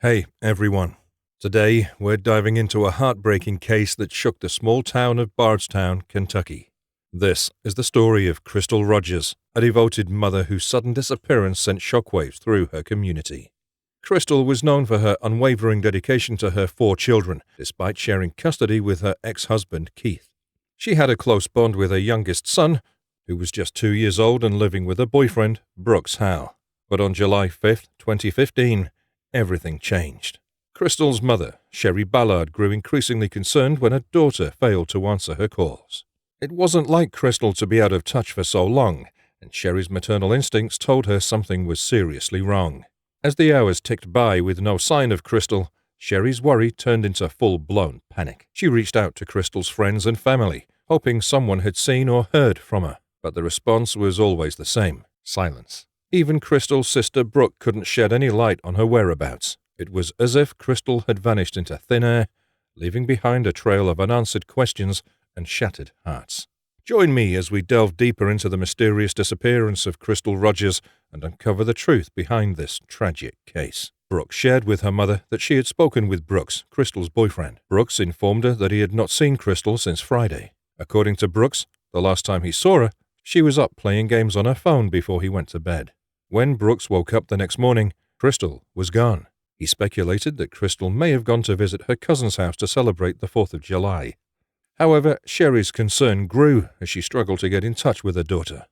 Hey, everyone. Today, we're diving into a heartbreaking case that shook the small town of Bardstown, Kentucky. This is the story of Crystal Rogers, a devoted mother whose sudden disappearance sent shockwaves through her community. Crystal was known for her unwavering dedication to her 4 children, despite sharing custody with her ex-husband, Keith. She had a close bond with her youngest son, who was just 2 years old and living with her boyfriend, Brooks Houck. But on July 5, 2015, everything changed. Crystal's mother, Sherri Ballard, grew increasingly concerned when her daughter failed to answer her calls. It wasn't like Crystal to be out of touch for so long, and Sherri's maternal instincts told her something was seriously wrong. As the hours ticked by with no sign of Crystal, Sherri's worry turned into full-blown panic. She reached out to Crystal's friends and family, hoping someone had seen or heard from her, but the response was always the same: silence. Even Crystal's sister Brooke couldn't shed any light on her whereabouts. It was as if Crystal had vanished into thin air, leaving behind a trail of unanswered questions and shattered hearts. Join me as we delve deeper into the mysterious disappearance of Crystal Rogers and uncover the truth behind this tragic case. Brooke shared with her mother that she had spoken with Brooks, Crystal's boyfriend. Brooks informed her that he had not seen Crystal since Friday. According to Brooks, the last time he saw her, she was up playing games on her phone before he went to bed. When Brooks woke up the next morning, Crystal was gone. He speculated that Crystal may have gone to visit her cousin's house to celebrate the 4th of July. However, Sherri's concern grew as she struggled to get in touch with her daughter.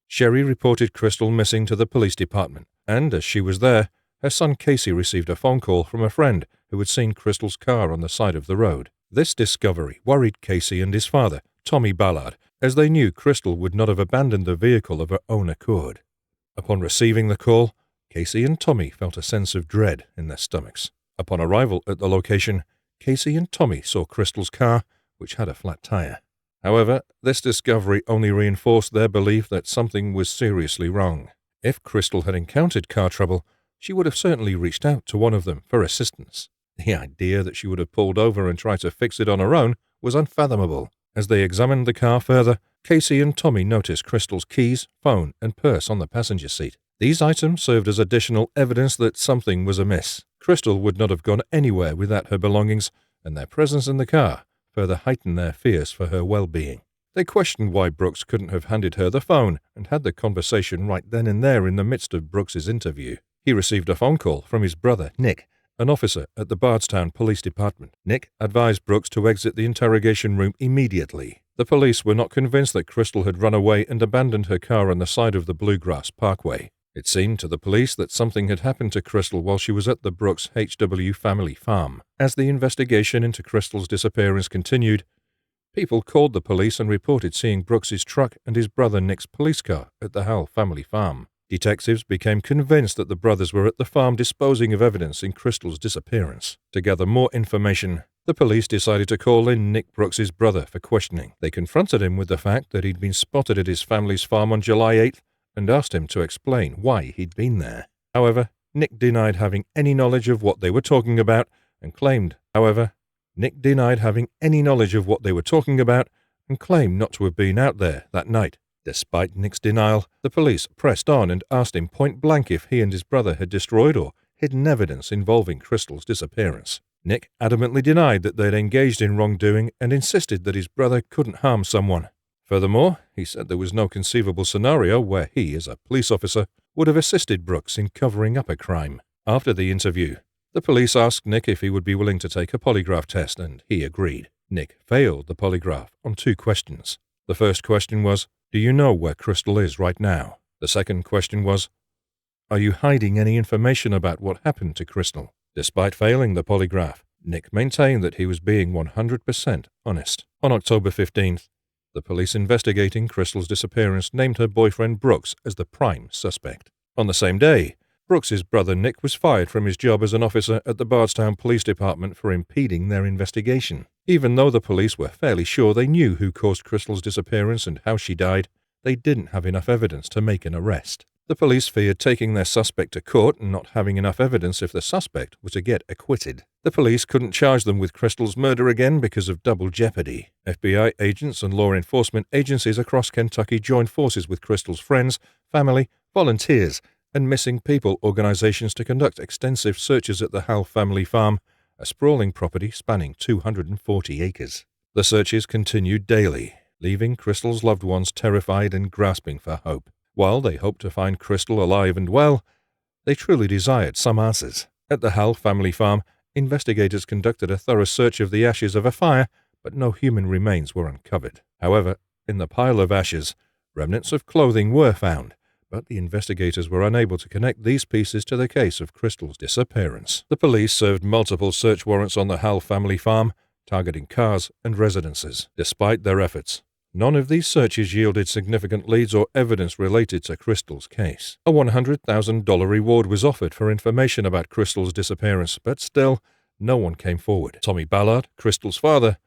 Sherri reported Crystal missing to the police department, and as she was there, her son Casey received a phone call from a friend who had seen Crystal's car on the side of the road. This discovery worried Casey and his father, Tommy Ballard, as they knew Crystal would not have abandoned the vehicle of her own accord. Upon receiving the call, Casey and Tommy felt a sense of dread in their stomachs. Upon arrival at the location, Casey and Tommy saw Crystal's car, which had a flat tire. However, this discovery only reinforced their belief that something was seriously wrong. If Crystal had encountered car trouble, she would have certainly reached out to one of them for assistance. The idea that she would have pulled over and tried to fix it on her own was unfathomable. As they examined the car further, Casey and Tommy noticed Crystal's keys, phone, and purse on the passenger seat. These items served as additional evidence that something was amiss. Crystal would not have gone anywhere without her belongings, and their presence in the car further heightened their fears for her well-being. They questioned why Brooks couldn't have handed her the phone and had the conversation right then and there in the midst of Brooks's interview. He received a phone call from his brother, Nick, an officer at the Bardstown Police Department. Nick advised Brooks to exit the interrogation room immediately. The police were not convinced that Crystal had run away and abandoned her car on the side of the Bluegrass Parkway. It seemed to the police that something had happened to Crystal while she was at the Brooks HW family farm. As the investigation into Crystal's disappearance continued, people called the police and reported seeing Brooks's truck and his brother Nick's police car at the Houck family farm. Detectives became convinced that the brothers were at the farm disposing of evidence in Crystal's disappearance. To gather more information, the police decided to call in Nick Brooks's brother for questioning. They confronted him with the fact that he'd been spotted at his family's farm on July 8th and asked him to explain why he'd been there. However, Nick denied having any knowledge of what they were talking about and claimed not to have been out there that night. Despite Nick's denial, the police pressed on and asked him point-blank if he and his brother had destroyed or hidden evidence involving Crystal's disappearance. Nick adamantly denied that they'd engaged in wrongdoing and insisted that his brother couldn't harm someone. Furthermore, he said there was no conceivable scenario where he, as a police officer, would have assisted Brooks in covering up a crime. After the interview, the police asked Nick if he would be willing to take a polygraph test, and he agreed. Nick failed the polygraph on 2 questions. The first question was, "Do you know where Crystal is right now?" The second question was, "Are you hiding any information about what happened to Crystal?" Despite failing the polygraph, Nick maintained that he was being 100% honest. On October 15th, the police investigating Crystal's disappearance named her boyfriend Brooks as the prime suspect. On the same day, Brooks's brother Nick was fired from his job as an officer at the Bardstown Police Department for impeding their investigation. Even though the police were fairly sure they knew who caused Crystal's disappearance and how she died, they didn't have enough evidence to make an arrest. The police feared taking their suspect to court and not having enough evidence if the suspect were to get acquitted. The police couldn't charge them with Crystal's murder again because of double jeopardy. FBI agents and law enforcement agencies across Kentucky joined forces with Crystal's friends, family, volunteers, and missing people organizations to conduct extensive searches at the Houck family farm, a sprawling property spanning 240 acres. The searches continued daily, leaving Crystal's loved ones terrified and grasping for hope. While they hoped to find Crystal alive and well, they truly desired some answers. At the Houck family farm, investigators conducted a thorough search of the ashes of a fire, but no human remains were uncovered. However, in the pile of ashes, remnants of clothing were found, but the investigators were unable to connect these pieces to the case of Crystal's disappearance. The police served multiple search warrants on the Houck family farm, targeting cars and residences. Despite their efforts, none of these searches yielded significant leads or evidence related to Crystal's case. A $100,000 reward was offered for information about Crystal's disappearance, but still, no one came forward. Tommy Ballard, Crystal's father,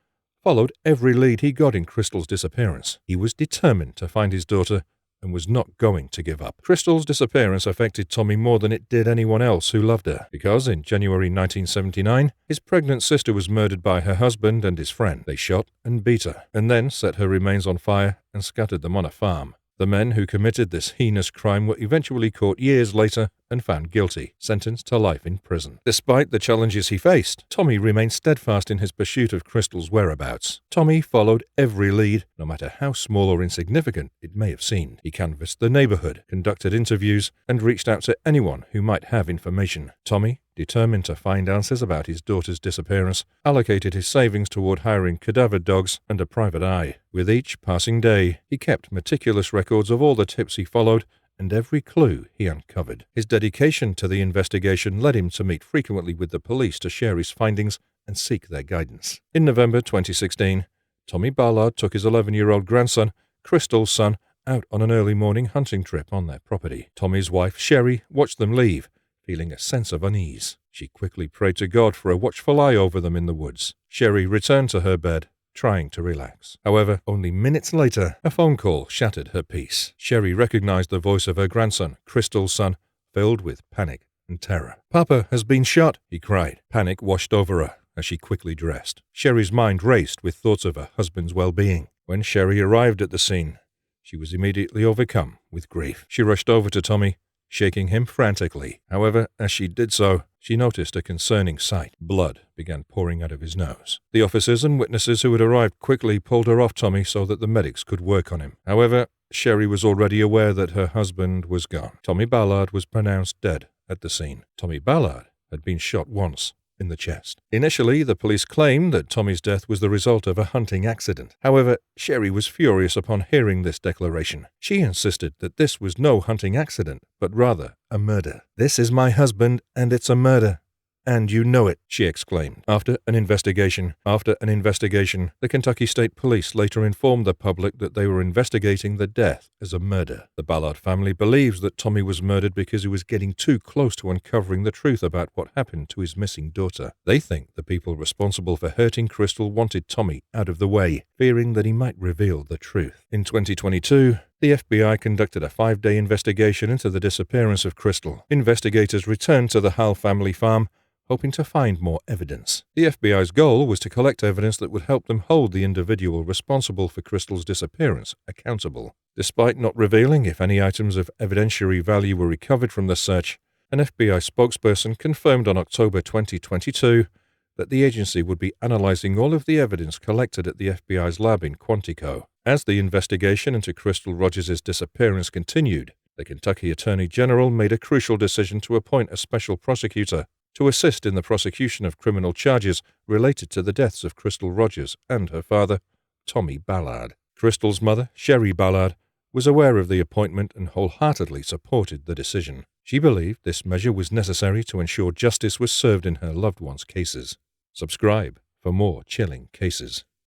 followed every lead he got in Crystal's disappearance. He was determined to find his daughter and was not going to give up. Crystal's disappearance affected Tommy more than it did anyone else who loved her, because in January 1979, his pregnant sister was murdered by her husband and his friend. They shot and beat her, and then set her remains on fire and scattered them on a farm. The men who committed this heinous crime were eventually caught years later and found guilty, sentenced to life in prison. Despite the challenges he faced, Tommy remained steadfast in his pursuit of Crystal's whereabouts. Tommy followed every lead, no matter how small or insignificant it may have seemed. He canvassed the neighborhood, conducted interviews, and reached out to anyone who might have information. Tommy, determined to find answers about his daughter's disappearance, allocated his savings toward hiring cadaver dogs and a private eye. With each passing day, he kept meticulous records of all the tips he followed and every clue he uncovered. His dedication to the investigation led him to meet frequently with the police to share his findings and seek their guidance. In November 2016, Tommy Ballard took his 11-year-old grandson, Crystal's son, out on an early morning hunting trip on their property. Tommy's wife, Sherri, watched them leave, feeling a sense of unease. She quickly prayed to God for a watchful eye over them in the woods. Sherri returned to her bed, trying to relax. However, only minutes later, a phone call shattered her peace. Sherri recognized the voice of her grandson, Crystal's son, filled with panic and terror. "Papa has been shot," he cried. Panic washed over her as she quickly dressed. Sherri's mind raced with thoughts of her husband's well-being. When Sherri arrived at the scene, she was immediately overcome with grief. She rushed over to Tommy, shaking him frantically. However, as she did so, she noticed a concerning sight. Blood began pouring out of his nose. The officers and witnesses who had arrived quickly pulled her off Tommy so that the medics could work on him. However, Sherri was already aware that her husband was gone. Tommy Ballard was pronounced dead at the scene. Tommy Ballard had been shot once in the chest. Initially, the police claimed that Tommy's death was the result of a hunting accident. However, Sherri was furious upon hearing this declaration. She insisted that this was no hunting accident, but rather a murder. "This is my husband, and it's a murder. And you know it," she exclaimed. After an investigation, the Kentucky State Police later informed the public that they were investigating the death as a murder. The Ballard family believes that Tommy was murdered because he was getting too close to uncovering the truth about what happened to his missing daughter. They think the people responsible for hurting Crystal wanted Tommy out of the way, fearing that he might reveal the truth. In 2022, the FBI conducted a 5-day investigation into the disappearance of Crystal. Investigators returned to the Houck family farm, hoping to find more evidence. The FBI's goal was to collect evidence that would help them hold the individual responsible for Crystal's disappearance accountable. Despite not revealing if any items of evidentiary value were recovered from the search, an FBI spokesperson confirmed on October 2022 that the agency would be analyzing all of the evidence collected at the FBI's lab in Quantico. As the investigation into Crystal Rogers' disappearance continued, the Kentucky Attorney General made a crucial decision to appoint a special prosecutor to assist in the prosecution of criminal charges related to the deaths of Crystal Rogers and her father, Tommy Ballard. Crystal's mother, Sherri Ballard, was aware of the appointment and wholeheartedly supported the decision. She believed this measure was necessary to ensure justice was served in her loved ones' cases. Subscribe for more chilling cases.